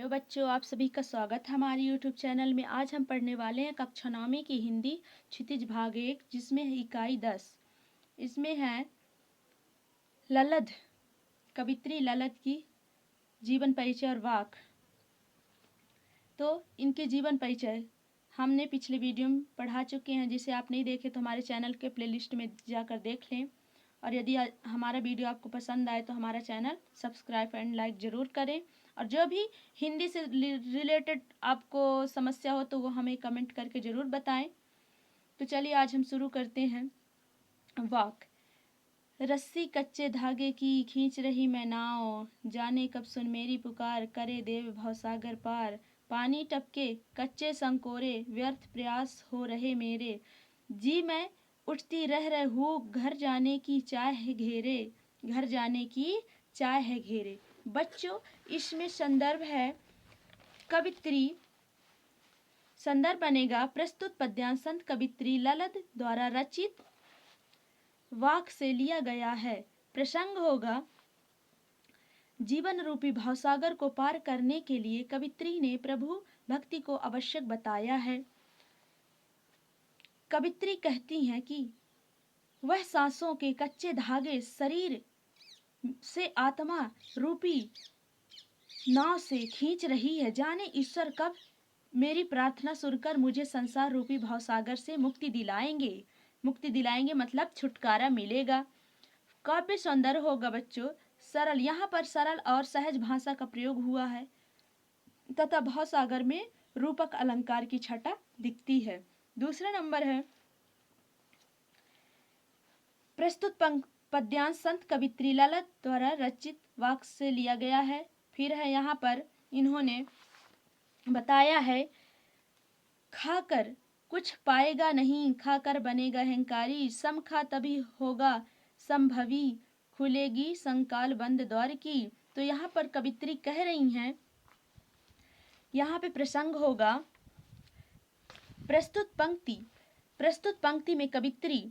Hello बच्चों, आप सभी का स्वागत है हमारे यूट्यूब चैनल में। आज हम पढ़ने वाले हैं कक्षा 9 की हिंदी क्षितिज भाग 1, जिसमें है इकाई 10। इसमें है ललद, कवित्री ललद की जीवन परिचय और वाक। तो इनके जीवन परिचय हमने पिछले वीडियो में पढ़ा चुके हैं। जिसे आप नहीं देखे तो हमारे चैनल के प्लेलिस्ट में जाकर देख लें। और यदि हमारा वीडियो आपको पसंद आए तो हमारा चैनल सब्सक्राइब एंड लाइक ज़रूर करें। और जो भी हिंदी से रिलेटेड आपको समस्या हो तो वो हमें कमेंट करके ज़रूर बताएं। तो चलिए आज हम शुरू करते हैं। वाक। रस्सी कच्चे धागे की खींच रही मैं नाव, जाने कब सुन मेरी पुकार, करे देव भवसागर पार। पानी टपके कच्चे संकोरे, व्यर्थ प्रयास हो रहे मेरे, जी मैं उठती रह हूँ, घर जाने की चाह है घेरे, घर जाने की चाह है घेरे। बच्चों, इसमें संदर्भ है कवित्री। संदर्भ बनेगा प्रस्तुत पद्यांश संत कवित्री ललद द्वारा रचित वाक से लिया गया है। प्रसंग होगा जीवन रूपी भवसागर को पार करने के लिए कवित्री ने प्रभु भक्ति को आवश्यक बताया है। कवित्री कहती हैं कि वह सांसों के कच्चे धागे शरीर से आत्मा रूपी नाव से खींच रही है। जाने ईश्वर कब मेरी प्रार्थना सुनकर मुझे संसार रूपी भवसागर से मुक्ति दिलाएंगे। मुक्ति दिलाएंगे मतलब छुटकारा मिलेगा। काव्य सौंदर्य होगा बच्चों सरल। यहाँ पर सरल और सहज भाषा का प्रयोग हुआ है तथा भवसागर में रूपक अलंकार की छटा दिखती है। दूसरा नंबर है प्रस्तुत पद्यांश संत कवित्री ललद द्वारा रचित वाक से लिया गया है। फिर है यहाँ पर इन्होंने बताया है खाकर कुछ पाएगा नहीं, खाकर बनेगा अहंकारी, सम खा तभी होगा संभवी, खुलेगी संकाल बंद द्वार की। तो यहाँ पर कवित्री कह रही हैं, यहाँ पे प्रसंग होगा प्रस्तुत पंक्ति में कवित्री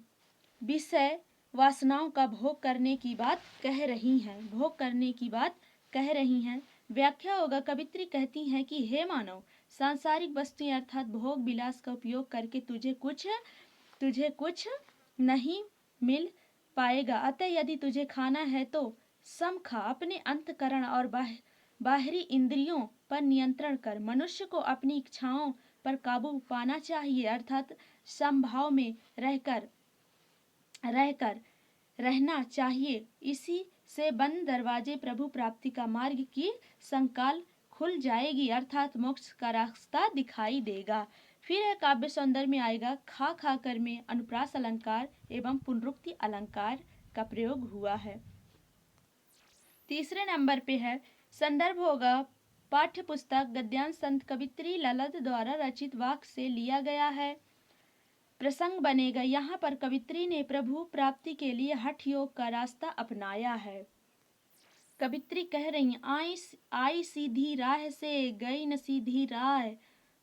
विषय वासनाओं का भोग करने की बात कह रही हैं। भोग करने की बात कह रही हैं। व्याख्या होगा कवित्री कहती हैं कि हे मानव, सांसारिक वस्तुएं अर्थात भोग विलास का उपयोग करके तुझे कुछ नहीं मिल पाएगा। अतः यदि तुझे खाना है तो सम खा, अपने अंतकरण और बाहरी इंद्रियों पर नियंत्रण कर। मनुष्य को अपनी इच्छाओं पर काबू पाना चाहिए, अर्थात समभाव में रहकर रहना चाहिए। इसी से बंद दरवाजे प्रभु प्राप्ति का मार्ग की संकाल खुल जाएगी, अर्थात मोक्ष का रास्ता दिखाई देगा। फिर है काव्य सौंदर्य में आएगा खा खा कर में अनुप्रास अलंकार एवं पुनरुक्ति अलंकार का प्रयोग हुआ है। तीसरे नंबर पे है संदर्भ होगा पाठ्य पुस्तक गद्यांश संत कवित्री ललद द्वारा रचित वाक से लिया गया है। प्रसंग बनेगा यहाँ पर कवित्री ने प्रभु प्राप्ति के लिए हठ योग का रास्ता अपनाया है। कवित्री कह रही आई सीधी राह से गई न सीधी राह,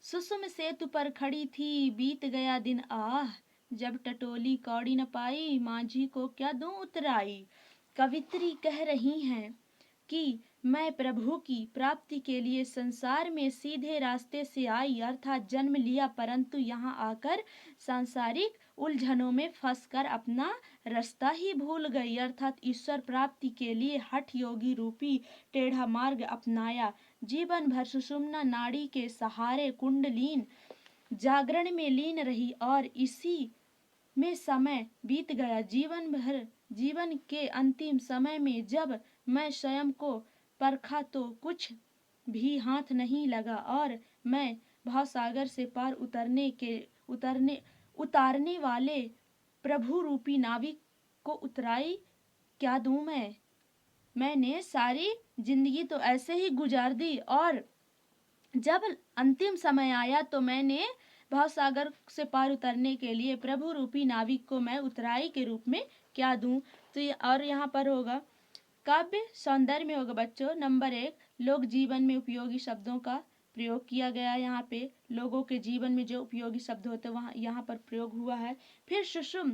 सुसुम सेतु पर खड़ी थी बीत गया दिन आह, जब टटोली कौड़ी न पाई माझी को क्या दूं उतराई। कवित्री कह रही हैं कि मैं प्रभु की प्राप्ति के लिए संसार में सीधे रास्ते से आई, अर्थात जन्म लिया, परंतु यहाँ आकर सांसारिक उलझनों में फंसकर अपना रास्ता ही भूल गई, अर्थात ईश्वर प्राप्ति के लिए हठ योगी रूपी टेढ़ा मार्ग अपनाया। जीवन भर सुषुम्ना नाड़ी के सहारे कुंडलीन जागरण में लीन रही और इसी में समय बीत गया। जीवन के अंतिम समय में जब मैं स्वयं को परखा तो कुछ भी हाथ नहीं लगा और मैं भवसागर से पार उतारने वाले प्रभु रूपी नाविक को उतराई क्या दूं मैंने सारी जिंदगी तो ऐसे ही गुजार दी और जब अंतिम समय आया तो मैंने भवसागर से पार उतरने के लिए प्रभु रूपी नाविक को मैं उतराई के रूप में क्या दूं। तो ये और यहाँ पर होगा काव्य सौंदर्य में होगा बच्चों नंबर 1 लोक जीवन में उपयोगी शब्दों का प्रयोग किया गया। यहाँ पे लोगों के जीवन में जो उपयोगी शब्द होते हैं वहाँ यहाँ पर प्रयोग हुआ है। फिर सुषुम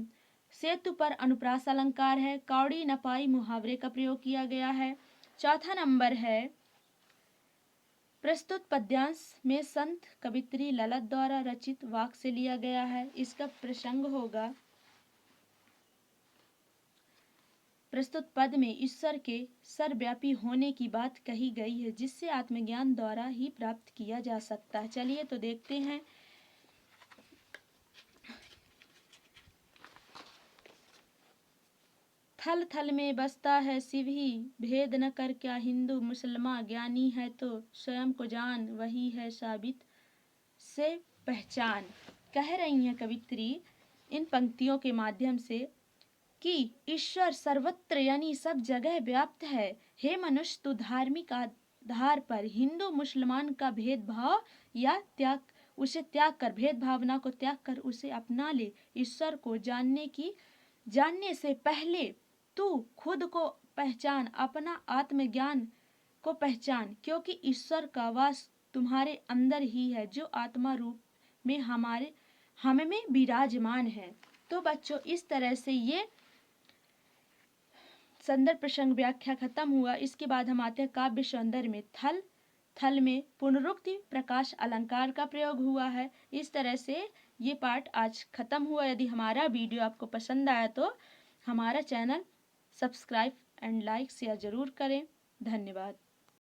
सेतु पर अनुप्रास अलंकार है। कौड़ी नपाई मुहावरे का प्रयोग किया गया है। चौथा नंबर है प्रस्तुत पद्यांश में संत कवित्री ललित द्वारा रचित वाक्य से लिया गया है। इसका प्रसंग होगा, प्रस्तुत पद में ईश्वर के सर्वव्यापी होने की बात कही गई है, जिससे आत्मज्ञान द्वारा ही प्राप्त किया जा सकता है। चलिए तो देखते हैं। थल थल में बसता है शिव ही, भेद न कर क्या हिंदू मुसलमान, ज्ञानी है तो स्वयं को जान, वही है साबित से पहचान। कह रही हैं कवित्री इन पंक्तियों के माध्यम से कि ईश्वर सर्वत्र यानी सब जगह व्याप्त है। हे मनुष्य, तू धार्मिक आधार पर हिंदू मुसलमान का भेदभाव या त्याग कर, भेद भावना को त्याग कर उसे अपना ले। ईश्वर को जानने से पहले तू खुद को पहचान, अपना आत्मज्ञान को पहचान, क्योंकि ईश्वर का वास तुम्हारे अंदर ही है, जो आत्मा रूप में हम में विराजमान है। तो बच्चों, इस तरह से ये संदर्भ प्रसंग व्याख्या खत्म हुआ। इसके बाद हम आते हैं काव्य सौंदर्य में। थल में पुनरुक्ति प्रकाश अलंकार का प्रयोग हुआ है। इस तरह से ये पाठ आज खत्म हुआ। यदि हमारा वीडियो आपको पसंद आया तो हमारा channel subscribe and like share जरूर करें। धन्यवाद।